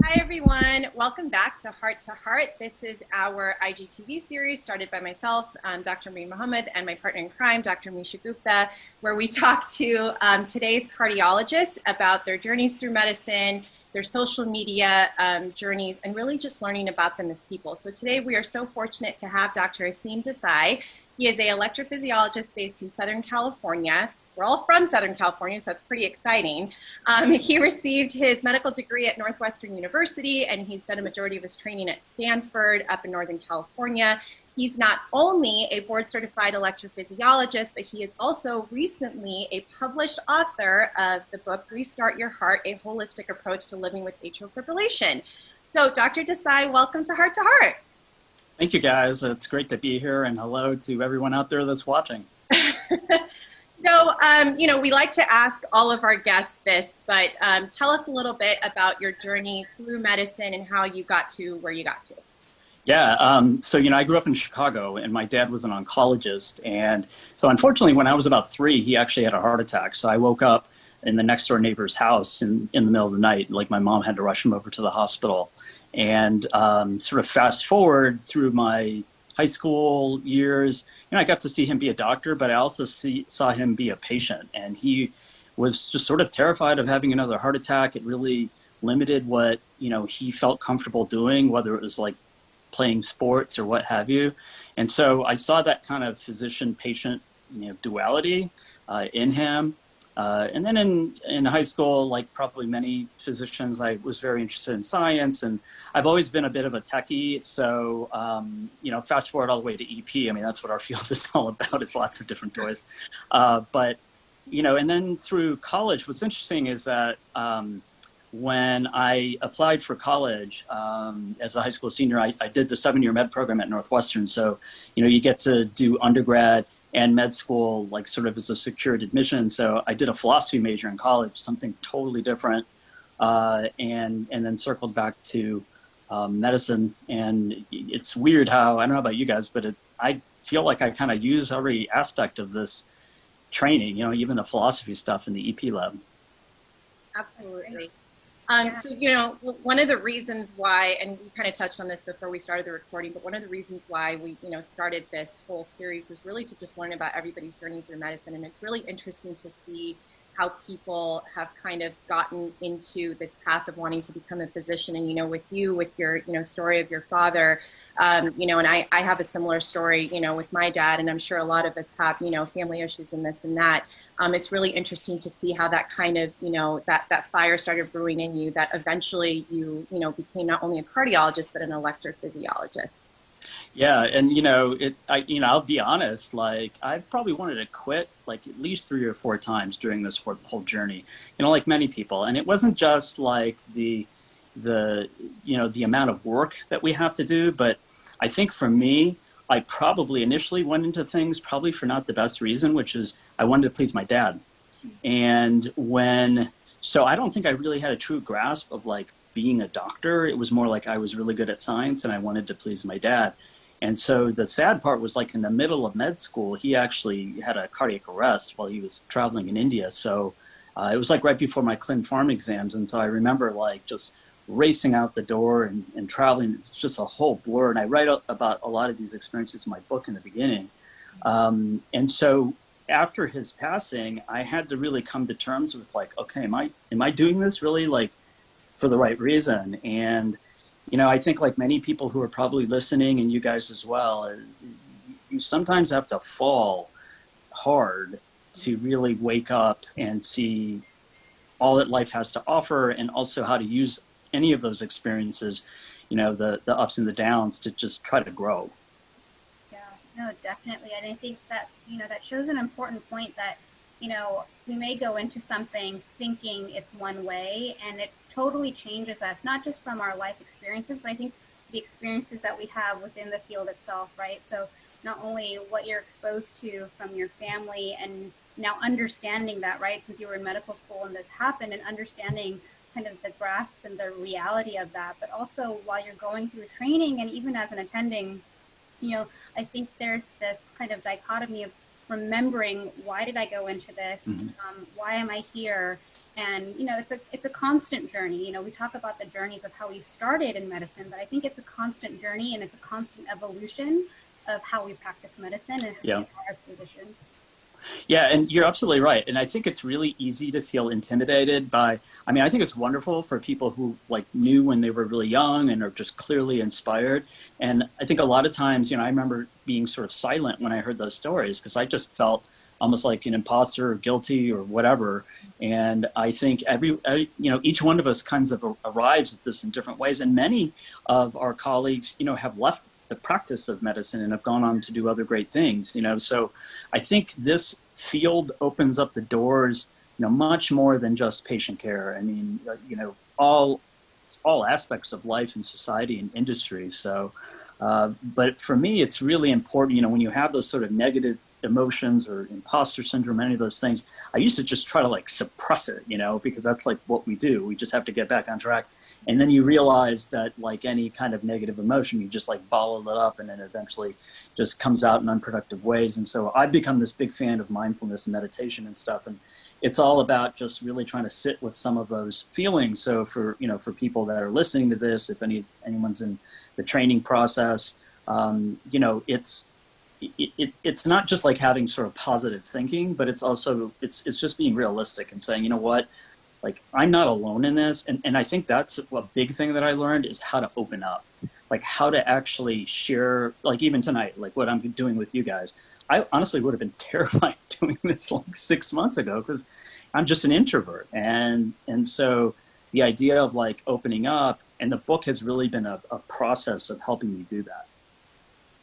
Hi, everyone. Welcome back to Heart to Heart. This is our IGTV series started by myself, Dr. Mohamed, and my partner in crime, Dr. Misha Gupta, where we talk to today's cardiologists about their journeys through medicine, their social media journeys, and really just learning about them as people. So today we are so fortunate to have Dr. Aseem Desai. He is an electrophysiologist based in Southern California. We're all from Southern California, so it's pretty exciting. He received his medical degree at Northwestern University, and he's done a majority of his training at Stanford up in Northern California. He's not only a board-certified electrophysiologist, but he is also recently a published author of the book, Restart Your Heart, A Holistic Approach to Living with Atrial Fibrillation. So Dr. Desai, welcome to Heart to Heart. Thank you, guys. It's great to be here, and hello to everyone out there that's watching. So, we like to ask all of our guests this, but tell us a little bit about your journey through medicine and how you got to where you got to. Yeah, I grew up in Chicago, and my dad was an oncologist. And so unfortunately, when I was about 3, he actually had a heart attack. So I woke up in the next door neighbor's house in the middle of the night. Like, my mom had to rush him over to the hospital. And sort of fast forward through my high school years, I got to see him be a doctor, but I also saw him be a patient. And he was just sort of terrified of having another heart attack. It really limited what, he felt comfortable doing, whether it was like playing sports or what have you. And so I saw that kind of physician-patient, duality in him. And then in high school, like probably many physicians, I was very interested in science, and I've always been a bit of a techie. So, fast forward all the way to EP. I mean, that's what our field is all about. It's lots of different toys. But and then through college, what's interesting is that when I applied for college as a high school senior, I did the 7-year med program at Northwestern. So, you get to do undergrad and med school, like sort of as a secured admission. So I did a philosophy major in college, something totally different, and then circled back to medicine. And it's weird how, I don't know about you guys, but I feel like I kind of use every aspect of this training, even the philosophy stuff in the EP lab. Absolutely. So, one of the reasons why, and we kind of touched on this before we started the recording, but one of the reasons why we, started this whole series was really to just learn about everybody's journey through medicine. And it's really interesting to see how people have kind of gotten into this path of wanting to become a physician. And, with you, with your, story of your father, and I have a similar story, with my dad, and I'm sure a lot of us have, family issues and this and that. It's really interesting to see how that kind of, that fire started brewing in you, that eventually you, became not only a cardiologist, but an electrophysiologist. Yeah. And, I'll be honest, like, I've probably wanted to quit like at least 3 or 4 times during this whole journey, like many people. And it wasn't just like the amount of work that we have to do, but I think for me, I probably initially went into things probably for not the best reason, which is I wanted to please my dad. And so I don't think I really had a true grasp of like being a doctor. It was more like I was really good at science and I wanted to please my dad. And so the sad part was, like, in the middle of med school, he actually had a cardiac arrest while he was traveling in India. So it was like right before my clin pharm exams. And so I remember like just racing out the door and traveling. It's just a whole blur. And I write about a lot of these experiences in my book in the beginning. And so after his passing, I had to really come to terms with like, okay, am I doing this really like for the right reason? And, I think like many people who are probably listening, and you guys as well, you sometimes have to fall hard to really wake up and see all that life has to offer, and also how to use any of those experiences, the ups and the downs, to just try to grow. Yeah, no, definitely. And I think that, that shows an important point that, we may go into something thinking it's one way, and it totally changes us, not just from our life experiences, but I think the experiences that we have within the field itself, right? So not only what you're exposed to from your family, and now understanding that, right, since you were in medical school and this happened, and understanding kind of the graphs and the reality of that, but also while you're going through training and even as an attending, I think there's this kind of dichotomy of remembering, why did I go into this? Mm-hmm. Why am I here? And, you know, it's a constant journey. You know, we talk about the journeys of how we started in medicine, but I think it's a constant journey, and it's a constant evolution of how we practice medicine and how we are as physicians. Yeah, and you're absolutely right. And I think it's really easy to feel intimidated by, I mean, I think it's wonderful for people who like knew when they were really young and are just clearly inspired. And I think a lot of times, you know, I remember being sort of silent when I heard those stories because I just felt almost like an imposter or guilty or whatever. And I think you know, each one of us kinds of arrives at this in different ways. And many of our colleagues, you know, have left the practice of medicine and have gone on to do other great things, you know. So I think this field opens up the doors, you know, much more than just patient care. I mean, you know, all aspects of life and society and industry. So, but for me, it's really important, you know, when you have those sort of negative emotions or imposter syndrome, any of those things, I used to just try to like suppress it, you know, because that's like what we do. We just have to get back on track. And then you realize that like any kind of negative emotion, you just like bottle it up and then eventually just comes out in unproductive ways. And so I've become this big fan of mindfulness and meditation and stuff. And it's all about just really trying to sit with some of those feelings. So for, you know, for people that are listening to this, if anyone's in the training process, you know, it's not just like having sort of positive thinking, but it's also, it's just being realistic and saying, you know what, like I'm not alone in this. And I think that's a big thing that I learned is how to open up, like how to actually share, like even tonight, like what I'm doing with you guys. I honestly would have been terrified doing this like 6 months ago because I'm just an introvert. And so the idea of like opening up, and the book has really been a process of helping me do that.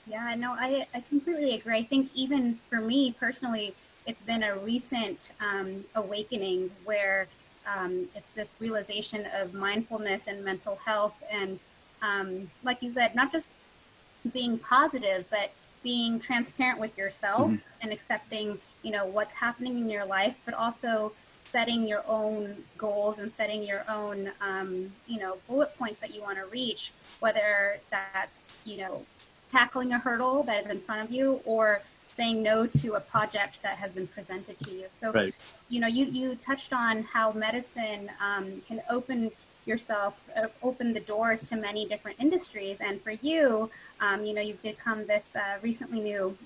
Yeah, no, I completely agree. I think even for me personally, it's been a recent awakening where it's this realization of mindfulness and mental health. And like you said, not just being positive, but being transparent with yourself and accepting, you know, what's happening in your life, but also setting your own goals and setting your own, you know, bullet points that you want to reach, whether that's, you know, tackling a hurdle that is in front of you or saying no to a project that has been presented to you. So, right. You know, you touched on how medicine can open the doors to many different industries. And for you, you know, you've become this recently new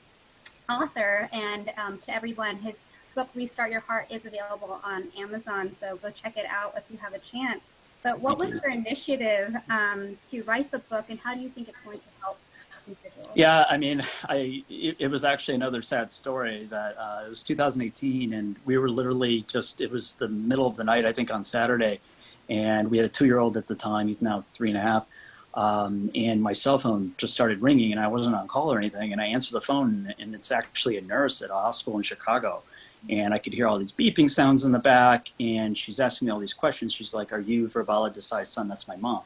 author, and to everyone, his book, Restart Your Heart, is available on Amazon. So go check it out if you have a chance. But what was your initiative to write the book, and how do you think it's going to help? Yeah, I mean, it was actually another sad story that it was 2018 and we were literally it was the middle of the night, I think on Saturday, and we had a 2-year-old at the time. He's now 3.5. And my cell phone just started ringing and I wasn't on call or anything. And I answered the phone and it's actually a nurse at a hospital in Chicago. And I could hear all these beeping sounds in the back. And she's asking me all these questions. She's like, "Are you Verbala Desai's son?" That's my mom.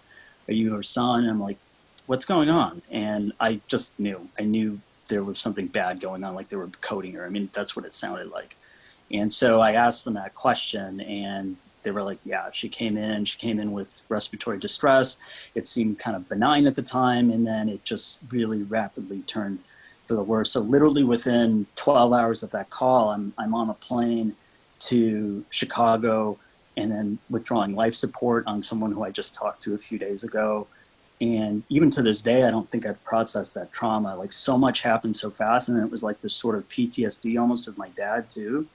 "Are you her son?" And I'm like, "What's going on?" And I just knew. I knew there was something bad going on, like they were coding her. I mean, that's what it sounded like. And so I asked them that question, and they were like, yeah, she came in with respiratory distress. It seemed kind of benign at the time, and then it just really rapidly turned for the worse. So literally within 12 hours of that call, I'm on a plane to Chicago and then withdrawing life support on someone who I just talked to a few days ago. And even to this day, I don't think I've processed that trauma. Like so much happened so fast. And then it was like this sort of PTSD almost of my dad too.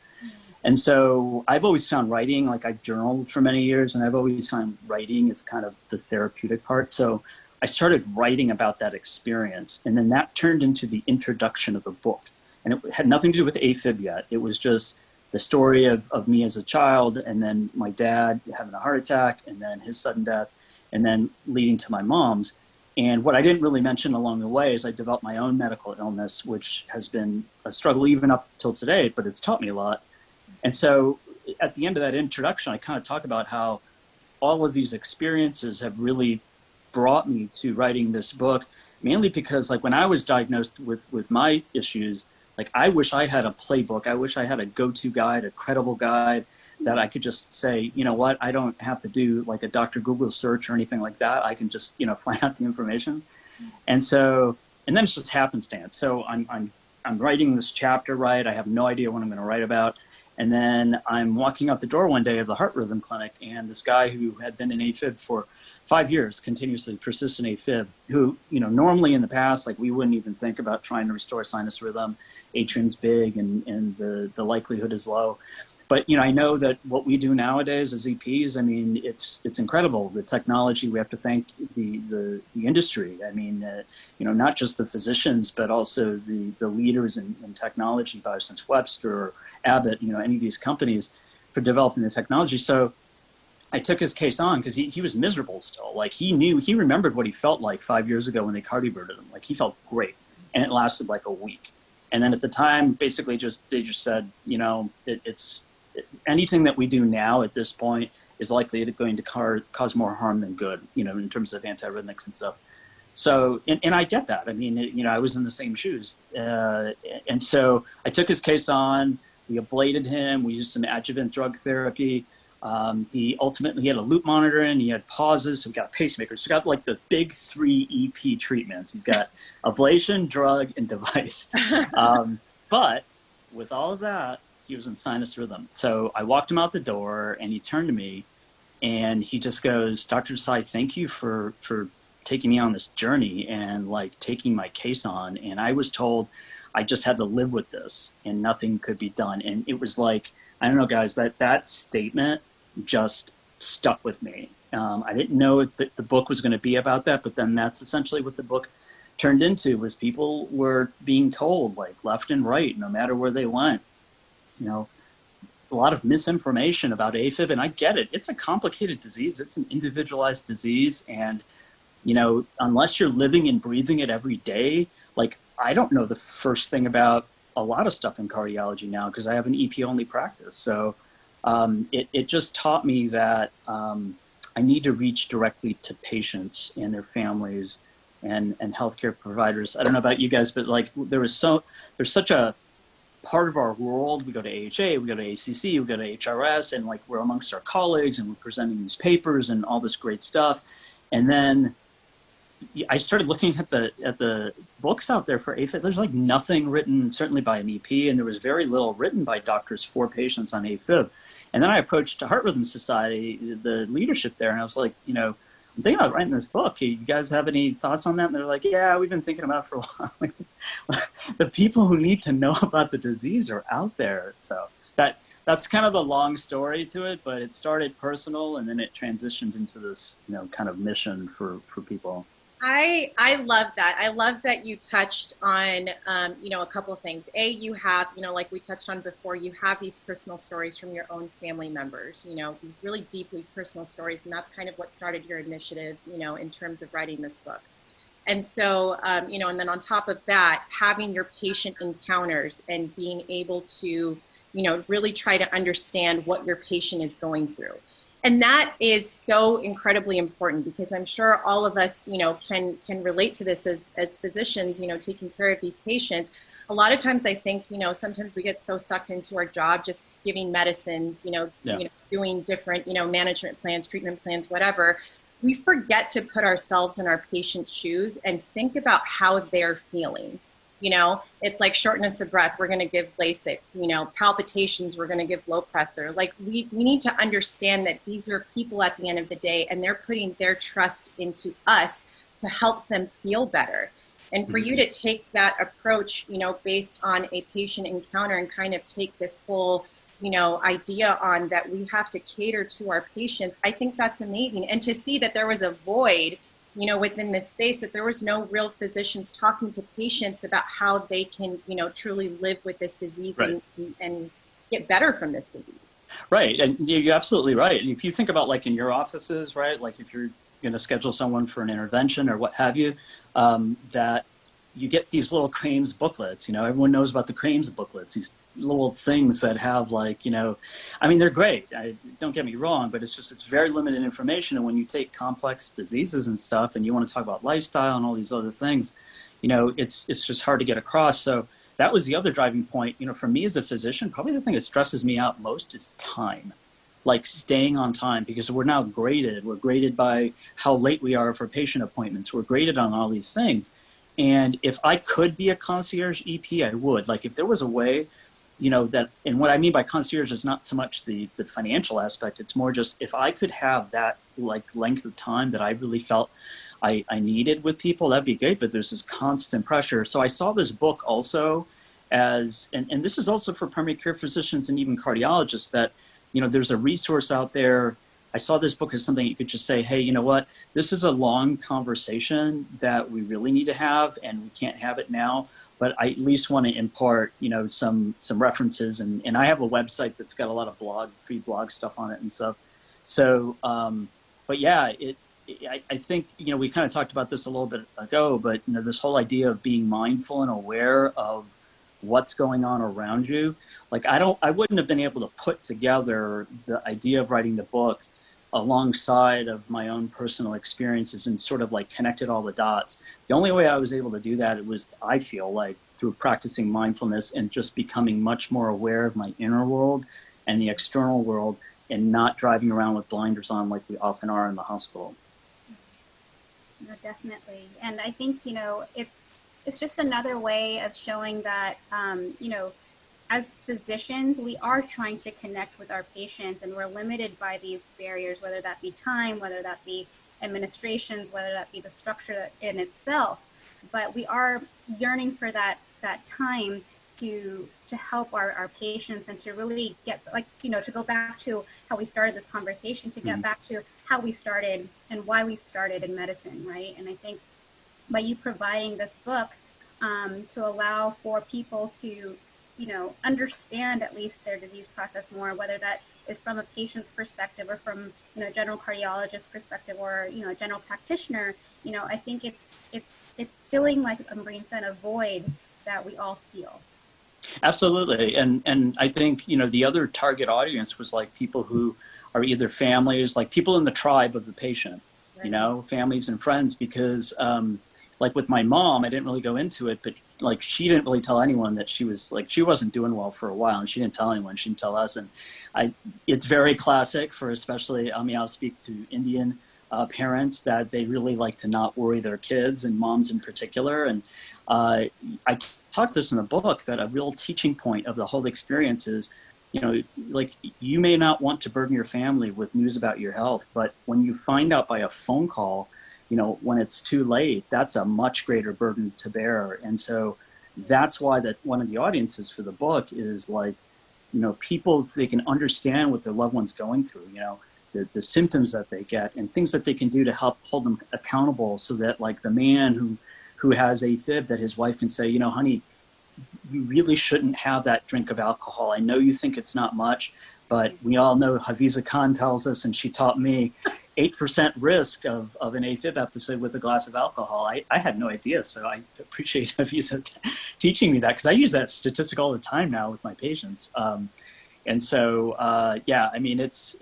And so I've always found writing, like I've journaled for many years, and I've always found writing is kind of the therapeutic part. So I started writing about that experience, and then that turned into the introduction of the book. And it had nothing to do with AFib yet. It was just the story of me as a child, and then my dad having a heart attack, and then his sudden death, and then leading to my mom's. And what I didn't really mention along the way is I developed my own medical illness, which has been a struggle even up till today, but it's taught me a lot. And so at the end of that introduction, I kind of talk about how all of these experiences have really brought me to writing this book, mainly because like when I was diagnosed with my issues, like I wish I had a playbook. I wish I had a go-to guide, a credible guide that I could just say, you know what, I don't have to do like a Dr. Google search or anything like that. I can just, find out the information. And then it's just happenstance. So I'm writing this chapter, right? I have no idea what I'm going to write about. And then I'm walking out the door one day of the heart rhythm clinic, and this guy who had been in AFib for 5 years, continuously persistent AFib, who, normally in the past, like we wouldn't even think about trying to restore sinus rhythm. Atrium's big and the likelihood is low. But, I know that what we do nowadays as EPs, I mean, it's incredible. The technology, we have to thank the industry. I mean, not just the physicians, but also the leaders in technology, Biosense Webster or Abbott, any of these companies for developing the technology. So I took his case on because he was miserable still. Like he remembered what he felt like 5 years ago when they cardioverted him. Like he felt great, and it lasted like a week. And then at the time, basically they just said, anything that we do now at this point is likely going to cause more harm than good, in terms of antiarrhythmics and stuff. So, and I get that. I mean, I was in the same shoes. And so I took his case on, we ablated him, we used some adjuvant drug therapy. He ultimately had a loop monitor in, he had pauses, so he got a pacemaker. So he got like the big 3 EP treatments. He's got ablation, drug, and device. But with all of that, he was in sinus rhythm. So I walked him out the door, and he turned to me, and he just goes, "Dr. Desai, thank you for taking me on this journey and like taking my case on. And I was told I just had to live with this and nothing could be done." And it was like, I don't know, guys, that statement just stuck with me. I didn't know that the book was going to be about that, but then that's essentially what the book turned into, was people were being told, like left and right, no matter where they went, a lot of misinformation about AFib. And I get it. It's a complicated disease. It's an individualized disease. And, unless you're living and breathing it every day, like I don't know the first thing about a lot of stuff in cardiology now because I have an EP only practice. So it just taught me that I need to reach directly to patients and their families and healthcare providers. I don't know about you guys, but like there's such a part of our world. We go to AHA, we go to ACC, we go to HRS, and like we're amongst our colleagues and we're presenting these papers and all this great stuff. And then I started looking at the books out there for AFib. There's like nothing written, certainly by an EP, and there was very little written by doctors for patients on AFib. And then I approached Heart Rhythm Society, the leadership there, and I was like, I'm thinking about writing this book. You guys have any thoughts on that? And they're like, yeah, we've been thinking about it for a while. The people who need to know about the disease are out there. So that's kind of the long story to it, but it started personal and then it transitioned into this, kind of mission for people. I love that. I love that you touched on, a couple of things. You have, like we touched on before, you have these personal stories from your own family members, these really deeply personal stories. And that's kind of what started your initiative, in terms of writing this book. And so, and then on top of that, having your patient encounters and being able to, really try to understand what your patient is going through. And that is so incredibly important because I'm sure all of us, can relate to this as physicians, taking care of these patients. A lot of times I think, sometimes we get so sucked into our job, just giving medicines, doing different, management plans, treatment plans, whatever. We forget to put ourselves in our patient's shoes and think about how they're feeling. It's like shortness of breath, we're going to give Lasix, palpitations, we're going to give low pressor. Like we need to understand that these are people at the end of the day and they're putting their trust into us to help them feel better. And for you to take that approach, based on a patient encounter and kind of take this whole, idea on that we have to cater to our patients, I think that's amazing. And to see that there was a void within this space, that there was no real physicians talking to patients about how they can, truly live with this disease right. and get better from this disease. Right. And you're absolutely right. And if you think about like in your offices, right, like if you're going to schedule someone for an intervention or what have you, that you get these little claims booklets, everyone knows about the claims booklets, these little things that have like, they're great. Don't get me wrong, but it's very limited information. And when you take complex diseases and stuff and you want to talk about lifestyle and all these other things, it's just hard to get across. So that was the other driving point, for me as a physician, probably the thing that stresses me out most is time, like staying on time, because we're now graded. We're graded by how late we are for patient appointments. We're graded on all these things. And if I could be a concierge EP, I would. Like if there was a way that, and what I mean by concierge is not so much the financial aspect. It's more just if I could have that like length of time that I really felt I needed with people, that'd be great. But there's this constant pressure. So I saw this book also as, and this is also for primary care physicians and even cardiologists, that, there's a resource out there. I saw this book as something you could just say, hey, you know what, this is a long conversation that we really need to have, and we can't have it now. But I at least want to impart, some references, and I have a website that's got a lot of free blog stuff on it and stuff. So, but yeah, I think, we kind of talked about this a little bit ago, but this whole idea of being mindful and aware of what's going on around you. Like I wouldn't have been able to put together the idea of writing the book alongside of my own personal experiences and sort of like connected all the dots. The only way I was able to do that was, I feel like, through practicing mindfulness and just becoming much more aware of my inner world and the external world, and not driving around with blinders on like we often are in the hospital. No, definitely. And I think, it's just another way of showing that, as physicians, we are trying to connect with our patients, and we're limited by these barriers, whether that be time, whether that be administrations, whether that be the structure in itself. But we are yearning for that time to help our patients, and to really get, to go back to how we started this conversation, to get back to how we started and why we started in medicine, right? And I think by you providing this book to allow for people to, understand at least their disease process more, whether that is from a patient's perspective or from, general cardiologist perspective, or, a general practitioner, I think it's filling, like Ambreen said, a void that we all feel. Absolutely. And I think, the other target audience was like people who are either families, like people in the tribe of the patient, right. Families and friends, because like with my mom, I didn't really go into it, but like she didn't really tell anyone that she wasn't doing well for a while, and she didn't tell anyone, she didn't tell us. And it's very classic for, especially, I'll speak to Indian parents, that they really like to not worry their kids, and moms in particular. And I talked this in the book, that a real teaching point of the whole experience is, like, you may not want to burden your family with news about your health, but when you find out by a phone call, when it's too late, that's a much greater burden to bear. And so that's why that one of the audiences for the book is like, people, they can understand what their loved one's going through, the symptoms that they get, and things that they can do to help hold them accountable, so that, like, the man who has AFib, that his wife can say, honey, you really shouldn't have that drink of alcohol. I know you think it's not much, but we all know Hafiza Khan tells us, and she taught me, 8% risk of an AFib episode with a glass of alcohol. I had no idea, so I appreciate Hafiza teaching me that, because I use that statistic all the time now with my patients. And so, yeah, I mean, it's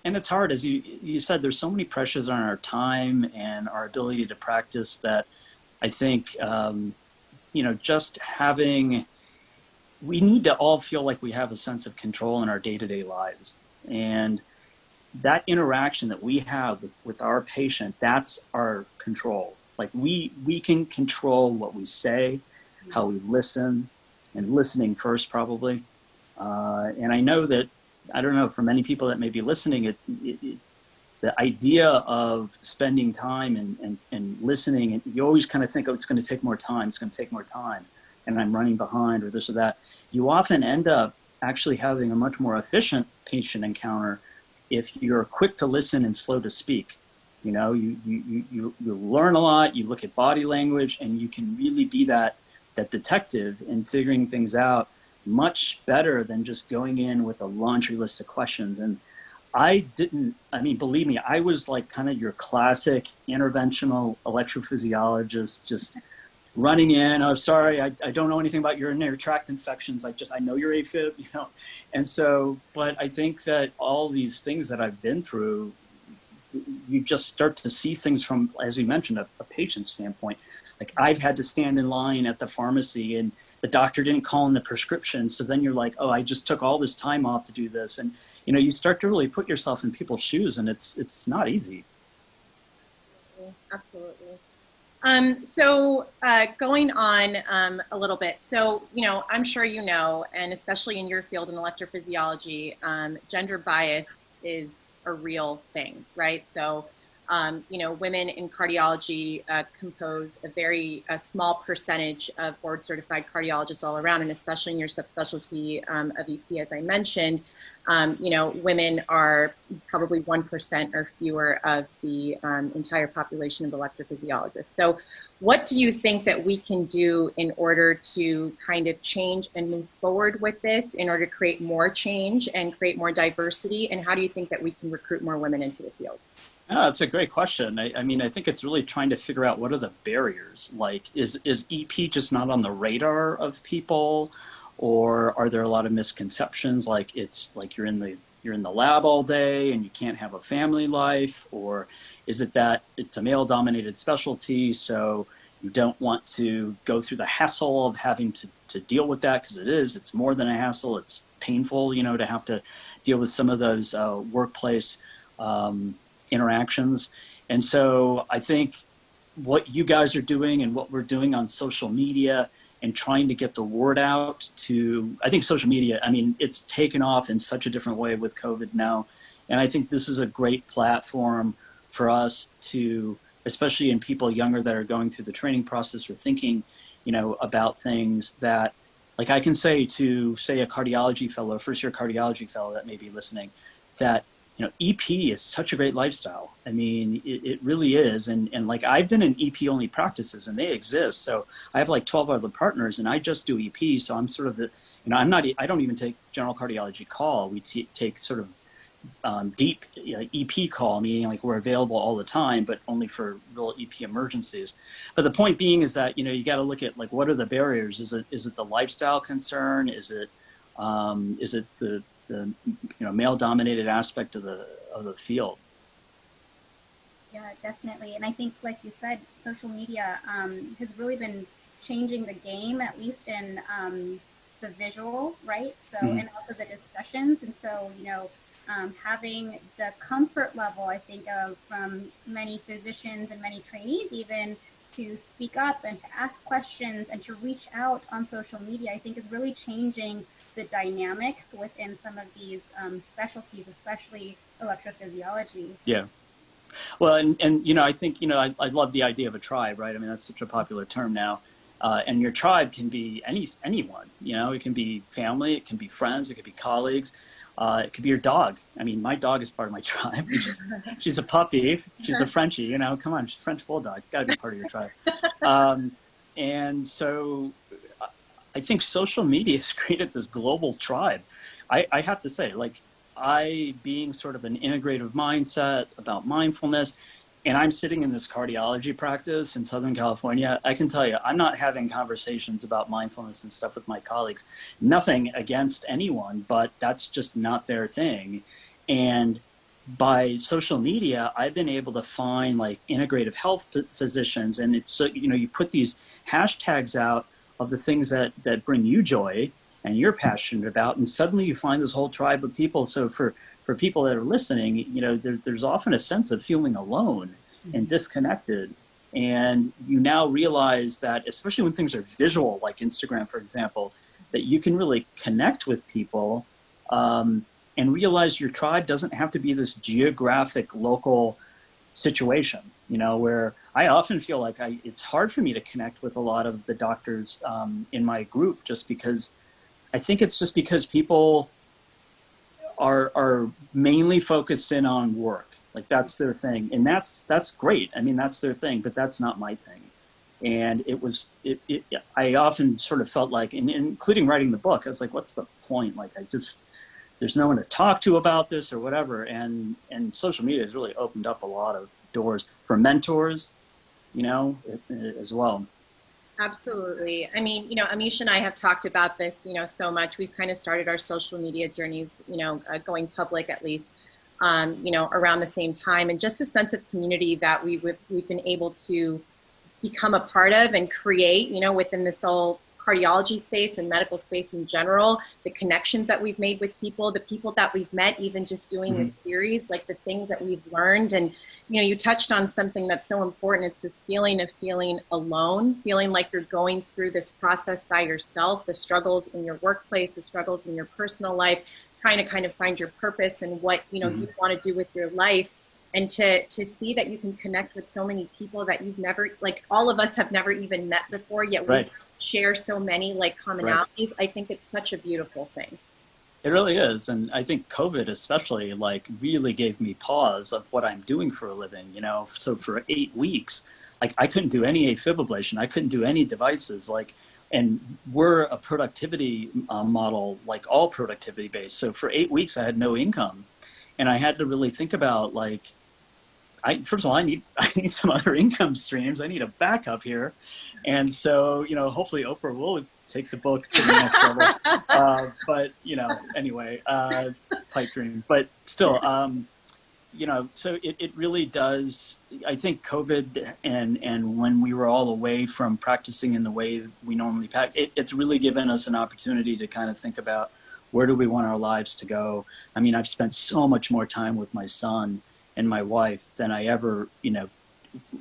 and it's hard, as you said. There's so many pressures on our time and our ability to practice, that I think, just we need to all feel like we have a sense of control in our day-to-day lives. And that interaction that we have with our patient, that's our control. Like, we can control what we say, how we listen, and listening first, probably. And I know that, I don't know, for many people that may be listening, the idea of spending time and listening, and you always kind of think, oh, it's going to take more time, and I'm running behind, or this or that. You often end up actually having a much more efficient patient encounter if you're quick to listen and slow to speak. You learn a lot, you look at body language, and you can really be that detective in figuring things out much better than just going in with a laundry list of questions. And believe me, I was like kind of your classic interventional electrophysiologist, just running in, oh, sorry, I don't know anything about urinary tract infections. I know you're AFib, And so, but I think that all these things that I've been through, you just start to see things from, as you mentioned, a patient standpoint. Like, I've had to stand in line at the pharmacy, and the doctor didn't call in the prescription. So then you're like, oh, I just took all this time off to do this. And, you start to really put yourself in people's shoes, and it's not easy. Absolutely. Going on a little bit. So, I'm sure you know, and especially in your field in electrophysiology, gender bias is a real thing, right? So, women in cardiology compose a very small percentage of board certified cardiologists all around, and especially in your subspecialty of EP, as I mentioned, women are probably 1% or fewer of the entire population of electrophysiologists. So what do you think that we can do in order to kind of change and move forward with this, in order to create more change and create more diversity? And how do you think that we can recruit more women into the field? Oh, that's a great question. I mean, I think it's really trying to figure out what are the barriers. Like, is EP just not on the radar of people? Or are there a lot of misconceptions, like it's like you're in the lab all day and you can't have a family life? Or is it that it's a male-dominated specialty, so you don't want to go through the hassle of having to deal with that? Because it's more than a hassle. It's painful, to have to deal with some of those workplace interactions. And so I think what you guys are doing and what we're doing on social media and trying to get the word out to, I think social media, I mean, it's taken off in such a different way with COVID now. And I think this is a great platform for us to, especially in people younger that are going through the training process or thinking, about things that, like I can say to, say, a cardiology fellow, first year cardiology fellow that may be listening, that EP is such a great lifestyle. I mean, it really is. And like, I've been in EP only practices and they exist. So I have like 12 other partners and I just do EP. So I'm sort of I don't even take general cardiology call. We take sort of deep EP call, meaning like we're available all the time, but only for real EP emergencies. But the point being is that, you got to look at like, what are the barriers? Is it the lifestyle concern? Is it the male-dominated aspect of the field? Yeah, definitely. And I think, like you said, social media has really been changing the game, at least in the visual, right? So, and also the discussions. And so, having the comfort level, I think, from many physicians and many trainees even, to speak up and to ask questions and to reach out on social media, I think is really changing the dynamic within some of these specialties, especially electrophysiology. Yeah. Well, and I think, I love the idea of a tribe, right? I mean, that's such a popular term now. And your tribe can be anyone, it can be family, it can be friends, it could be colleagues, it could be your dog. I mean, my dog is part of my tribe. She's a puppy. She's a Frenchie, come on, she's a French bulldog. Got to be part of your tribe. And so I think social media has created this global tribe. I have to say, like, I being sort of an integrative mindset about mindfulness, and I'm sitting in this cardiology practice in Southern California, I can tell you, I'm not having conversations about mindfulness and stuff with my colleagues. Nothing against anyone, but that's just not their thing. And by social media, I've been able to find like integrative health physicians, and it's so, you put these hashtags out of the things that bring you joy and you're passionate about, and suddenly you find this whole tribe of people. So for people that are listening, there's often a sense of feeling alone and disconnected. And you now realize that, especially when things are visual, like Instagram, for example, that you can really connect with people and realize your tribe doesn't have to be this geographic, local situation, where I often feel like it's hard for me to connect with a lot of the doctors in my group, just because I think it's just because people are mainly focused in on work. Like, that's their thing. And that's great. I mean, that's their thing, but that's not my thing. And I often sort of felt like, including writing the book, I was like, what's the point? Like, there's no one to talk to about this or whatever. And social media has really opened up a lot of doors for mentors, as well. Absolutely. I mean, Amish and I have talked about this, so much. We've kind of started our social media journeys, going public at least, around the same time, and just a sense of community that we've been able to become a part of and create, within this whole cardiology space and medical space in general, the connections that we've made with people, the people that we've met, even just doing this series, like the things that we've learned. And, you know, you touched on something that's so important. It's this feeling of feeling alone, feeling like you're going through this process by yourself, the struggles in your workplace, the struggles in your personal life, trying to kind of find your purpose and what, you know, you want to do with your life. And to see that you can connect with so many people that you've never, like all of us have never even met before, yet we share so many like commonalities. I think it's such a beautiful thing. It really is. And I think COVID especially like really gave me pause of what I'm doing for a living, you know. So for 8 weeks, like I couldn't do any AFib ablation. I couldn't do any devices like, and we're a productivity model, like all productivity based. So for 8 weeks I had no income, and I had to really think about like, first of all, I need some other income streams. I need a backup here. And so, you know, hopefully Oprah will take the book to the next level. But, you know, anyway, pipe dream. But still, you know, so it really does, I think COVID and when we were all away from practicing in the way we normally practice, it's really given us an opportunity to kind of think about where do we want our lives to go. I mean, I've spent so much more time with my son and my wife than I ever, you know,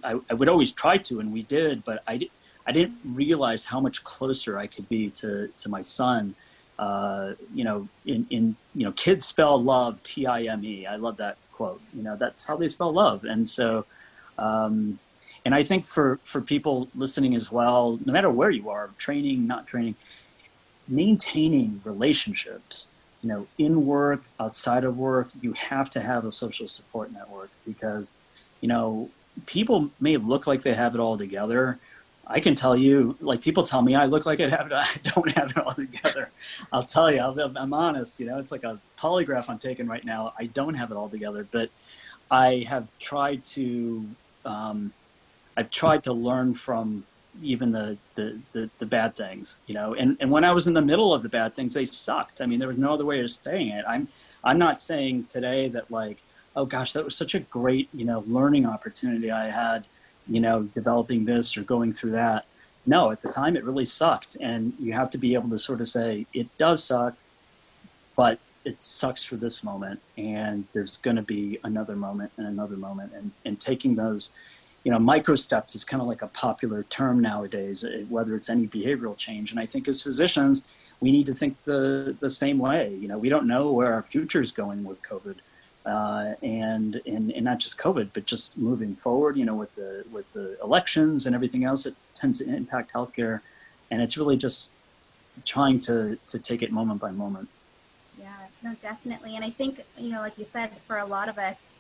I would always try to, and we did, but I didn't realize how much closer I could be to my son. You know, you know, kids spell love Time. I love that quote. You know, that's how they spell love. And so, and I think for people listening as well, no matter where you are, training, not training, maintaining relationships, you know, in work, outside of work, you have to have a social support network because, you know, people may look like they have it all together. I can tell you, like people tell me I look like I don't have it all together. I'll tell you, I'm honest, you know, it's like a polygraph I'm taking right now. I don't have it all together, but I have tried to, I've tried to learn from even the bad things, you know, and when I was in the middle of the bad things, they sucked. I mean, there was no other way of saying it. I'm not saying today that like, oh gosh, that was such a great, you know, learning opportunity I had, you know, developing this or going through that. No, at the time it really sucked. And you have to be able to sort of say, it does suck, but it sucks for this moment. And there's going to be another moment and another moment, and taking those, you know, micro steps is kind of like a popular term nowadays, whether it's any behavioral change. And I think as physicians, we need to think the same way. You know, we don't know where our future is going with COVID, and not just COVID, but just moving forward. You know, with the elections and everything else, it tends to impact healthcare, and it's really just trying to take it moment by moment. Yeah, no, definitely. And I think, you know, like you said, for a lot of us,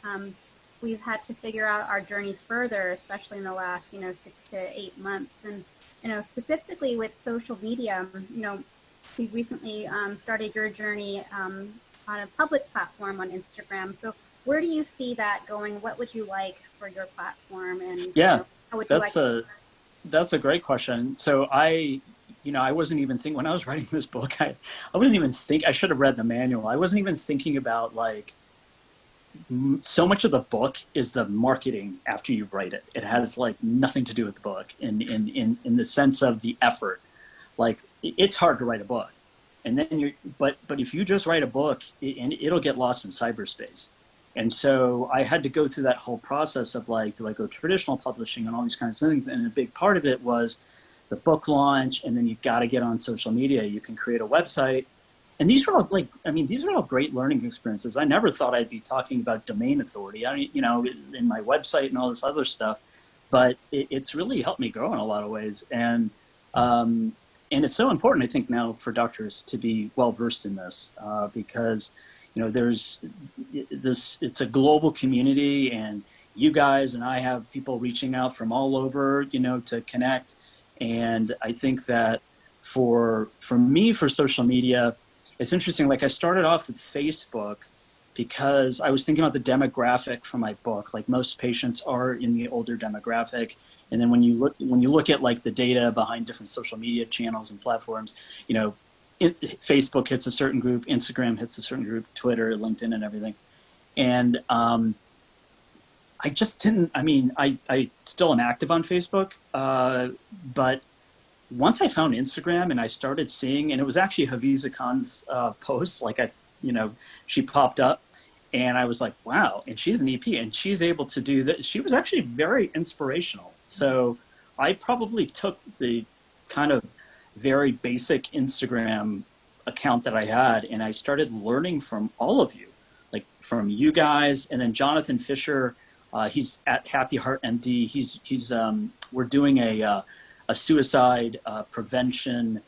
we've had to figure out our journey further, especially in the last, you know, 6 to 8 months. And, you know, specifically with social media, you know, we recently started your journey on a public platform on Instagram. So where do you see that going? What would you like for your platform? And yeah, you know, how would you that's a great question. So I wasn't even thinking when I was writing this book, I wouldn't even think, I should have read the manual. I wasn't even thinking about like, so much of the book is the marketing after you write it. It has like nothing to do with the book in the sense of the effort. Like it's hard to write a book, and then but if you just write a book, it'll get lost in cyberspace. And so I had to go through that whole process of like, do I go traditional publishing and all these kinds of things? And a big part of it was the book launch, and then you've got to get on social media. You can create a website. And these are all like, I mean, these are all great learning experiences. I never thought I'd be talking about domain authority, you know, in my website and all this other stuff, but it's really helped me grow in a lot of ways. And it's so important, I think, now for doctors to be well-versed in this because, you know, it's a global community, and you guys and I have people reaching out from all over, you know, to connect. And I think that for me, for social media, it's interesting. Like I started off with Facebook because I was thinking about the demographic for my book. Like most patients are in the older demographic. And then when you look at like the data behind different social media channels and platforms, you know, Facebook hits a certain group, Instagram hits a certain group, Twitter, LinkedIn, and everything. And I just didn't. I mean, I still am active on Facebook, but once I found Instagram and I started seeing, and it was actually Haviza Khan's post, like she popped up, and I was like, wow, and she's an EP and she's able to do that. She was actually very inspirational. So I probably took the kind of very basic Instagram account that I had, and I started learning from all of you, like from you guys, and then Jonathan Fisher, he's at Happy Heart MD. We're doing a suicide prevention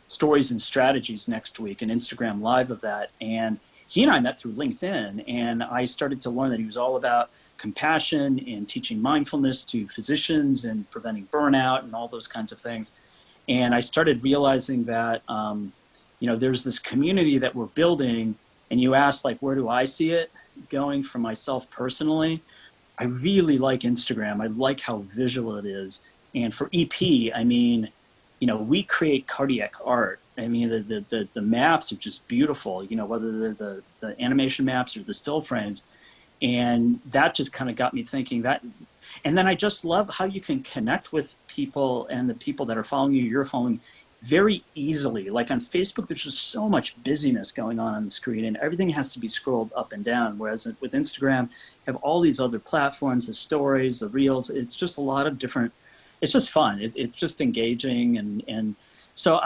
stories and strategies next week, an Instagram live of that, and he and I met through LinkedIn, and I started to learn that he was all about compassion and teaching mindfulness to physicians and preventing burnout and all those kinds of things. And I started realizing that, there's this community that we're building, and you asked, like, where do I see it going for myself personally? I really like Instagram. I like how visual it is. And for EP, I mean, we create cardiac art. I mean, the maps are just beautiful, whether they're the animation maps or the still frames. And that just kind of got me thinking that. And then I just love how you can connect with people, and the people that are following you, you're following very easily. Like on Facebook, there's just so much busyness going on the screen, and everything has to be scrolled up and down. Whereas with Instagram, you have all these other platforms, the stories, the reels. It's just a lot of different, it's just fun. It's just engaging. And so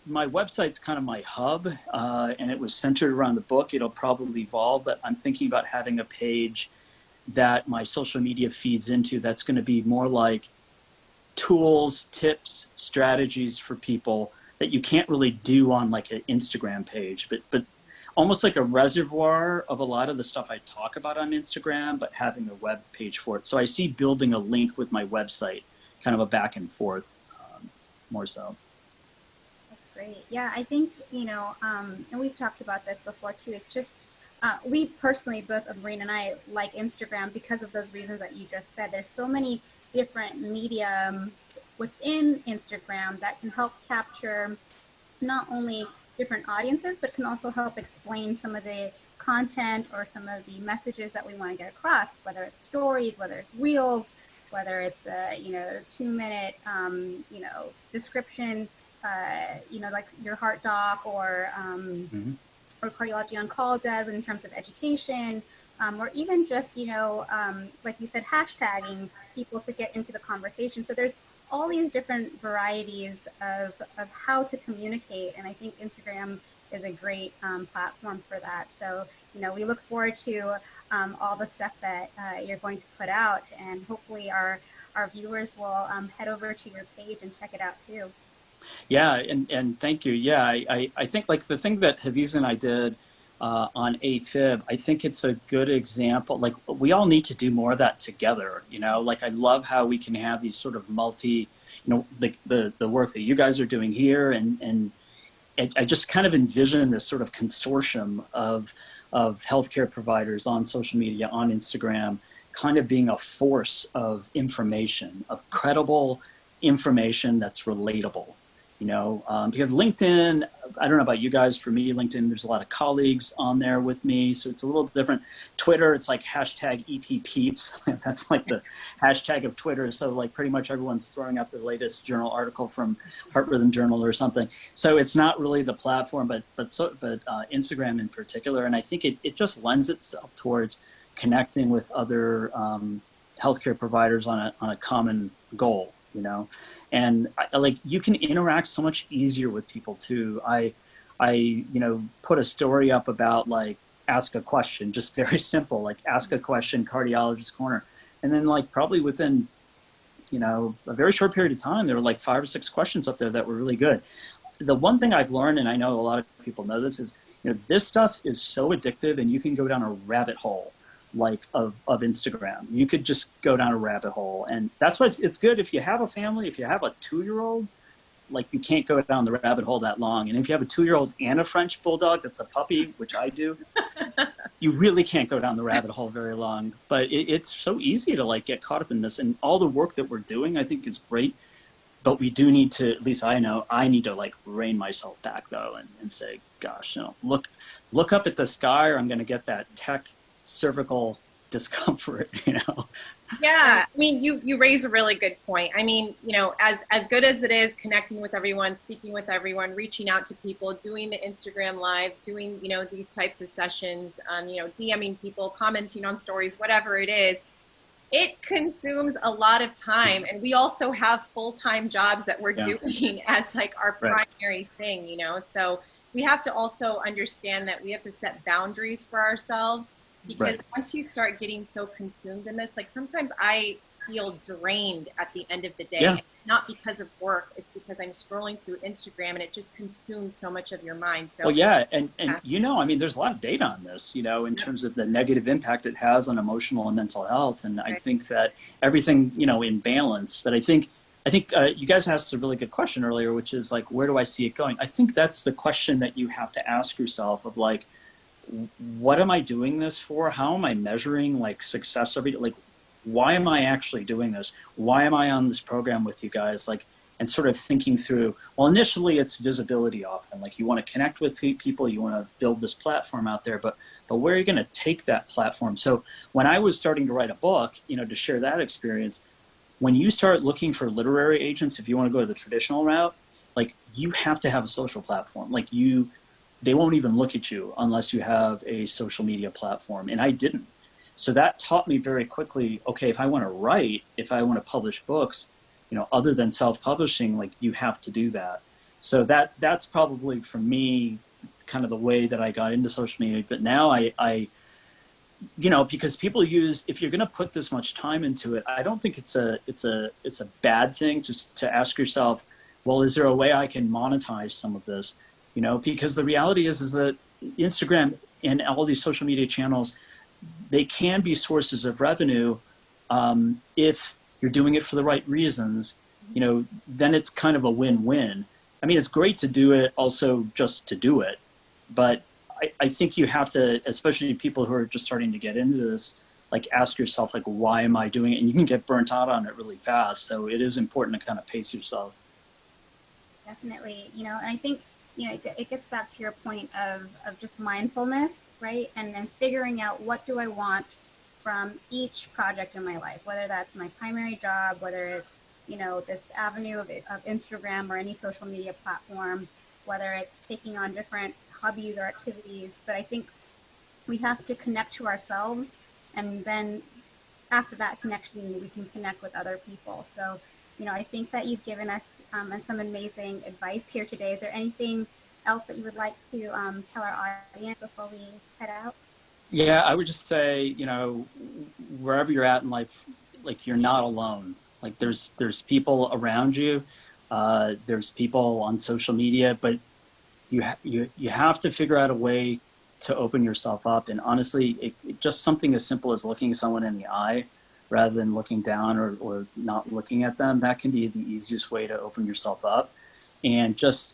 my website's kind of my hub, and it was centered around the book. It'll probably evolve, but I'm thinking about having a page that my social media feeds into that's going to be more like tools, tips, strategies for people that you can't really do on like an Instagram page, but almost like a reservoir of a lot of the stuff I talk about on Instagram, but having a web page for it. So I see building a link with my website, kind of a back and forth, more so. Great. Yeah, I think, and we've talked about this before too. It's just, we personally, both Abreen and I, like Instagram because of those reasons that you just said. There's so many different mediums within Instagram that can help capture not only different audiences, but can also help explain some of the content or some of the messages that we want to get across, whether it's stories, whether it's reels, whether it's a 2-minute, description, like your heart doc or Cardiology on Call does in terms of education, or even just, like you said, hashtagging people to get into the conversation. So there's all these different varieties of how to communicate. And I think Instagram is a great platform for that. So, we look forward to all the stuff that you're going to put out, and hopefully our viewers will head over to your page and check it out too. Yeah, and thank you. Yeah, I think like the thing that Haviza and I did on AFib, I think it's a good example. Like we all need to do more of that together. Like I love how we can have these sort of the work that you guys are doing here, and I just kind of envision this sort of consortium of healthcare providers on social media, on Instagram, kind of being a force of information, of credible information that's relatable. Because LinkedIn, I don't know about you guys, for me, LinkedIn, there's a lot of colleagues on there with me, so it's a little different. Twitter, it's like hashtag #EPPeeps. That's like the hashtag of Twitter. So like pretty much everyone's throwing up the latest journal article from Heart Rhythm Journal or something. So it's not really the platform, but Instagram in particular. And I think it just lends itself towards connecting with other healthcare providers on a common goal, And like you can interact so much easier with people too. I put a story up about like ask a question, just very simple, like ask a question, cardiologist corner, and then like probably within a very short period of time, there were like 5 or 6 questions up there that were really good. The one thing I've learned, and I know a lot of people know this, is this stuff is so addictive, and you can go down a rabbit hole. Like of Instagram, you could just go down a rabbit hole, and that's why it's good if you have a family. If you have a 2-year-old, like you can't go down the rabbit hole that long. And if you have a 2-year-old and a French bulldog that's a puppy, which I do, you really can't go down the rabbit hole very long. But it's so easy to like get caught up in this, and all the work that we're doing, I think, is great. But we do need to, at least I know, I need to like rein myself back though, and say, gosh, look up at the sky, or I'm going to get that cervical discomfort, Yeah, I mean, you raise a really good point. I mean, you know, as good as it is connecting with everyone, speaking with everyone, reaching out to people, doing the Instagram lives, doing, you know, these types of sessions, you know, DMing people, commenting on stories, whatever it is, it consumes a lot of time. And we also have full-time jobs that we're doing as like our primary thing, you know? So we have to also understand that we have to set boundaries for ourselves, because once you start getting so consumed in this, like sometimes I feel drained at the end of the day. It's not because of work, it's because I'm scrolling through Instagram and it just consumes so much of your mind. So and you know, I mean, there's a lot of data on this, you know, in terms of the negative impact it has on emotional and mental health. And I think that everything, you know, in balance. But I think you guys asked a really good question earlier, which is like, where do I see it going? I think that's the question that you have to ask yourself of like, what am I doing this for? How am I measuring like success every day? Like, why am I actually doing this? Why am I on this program with you guys? Like, and sort of thinking through, well, initially it's visibility often. Like you want to connect with people, you want to build this platform out there, but where are you going to take that platform? So when I was starting to write a book, you know, to share that experience, when you start looking for literary agents, if you want to go the traditional route, like you have to have a social platform. Like they won't even look at you unless you have a social media platform. And I didn't. So that taught me very quickly, okay, if I want to write, if I want to publish books, you know, other than self-publishing, like you have to do that. So that's probably for me, kind of the way that I got into social media. But now I you know, because people use, if you're going to put this much time into it, I don't think it's a bad thing just to ask yourself, well, is there a way I can monetize some of this? You know, because the reality is that Instagram and all these social media channels, they can be sources of revenue if you're doing it for the right reasons. You know, then it's kind of a win-win. I mean, it's great to do it also just to do it, but I think you have to, especially people who are just starting to get into this, like ask yourself, like, why am I doing it? And you can get burnt out on it really fast. So it is important to kind of pace yourself. Definitely. You know, and I think, you know, it gets back to your point of just mindfulness, right? And then figuring out what do I want from each project in my life, whether that's my primary job, whether it's, you know, this avenue of Instagram or any social media platform, whether it's taking on different hobbies or activities. But I think we have to connect to ourselves, and then after that connection, we can connect with other people. So, you know, I think that you've given us some amazing advice here today. Is there anything else that you would like to tell our audience before we head out? Yeah, I would just say, you know, wherever you're at in life, like you're not alone. Like there's people around you. There's people on social media, but you have to figure out a way to open yourself up. And honestly, just something as simple as looking someone in the eye rather than looking down or not looking at them, that can be the easiest way to open yourself up. And just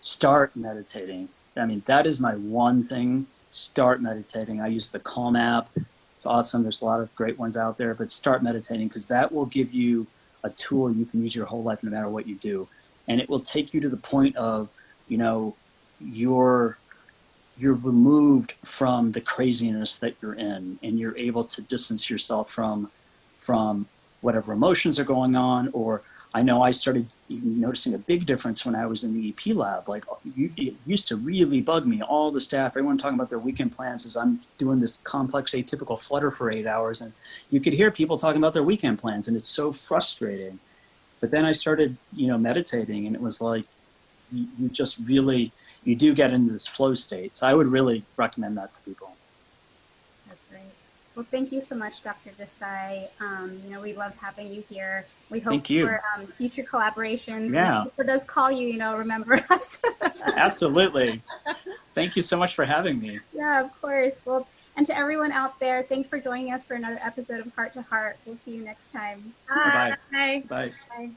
start meditating. I mean, that is my one thing. Start meditating. I use the Calm app. It's awesome. There's a lot of great ones out there, but start meditating, because that will give you a tool you can use your whole life no matter what you do. And it will take you to the point of, you know, you're removed from the craziness that you're in, and you're able to distance yourself from whatever emotions are going on. Or I know I started noticing a big difference when I was in the EP lab. Like, it used to really bug me, all the staff, everyone talking about their weekend plans as I'm doing this complex atypical flutter for 8 hours. And you could hear people talking about their weekend plans, and it's so frustrating. But then I started, you know, meditating, and it was like, you just really, you do get into this flow state. So I would really recommend that to people. That's great. Well, thank you so much, Dr. Desai. You know, we love having you here. We hope for future collaborations. Yeah. And if it does call you, you know, remember us. Absolutely. Thank you so much for having me. Yeah, of course. Well, and to everyone out there, thanks for joining us for another episode of Heart to Heart. We'll see you next time. Bye. Bye. Bye. Bye.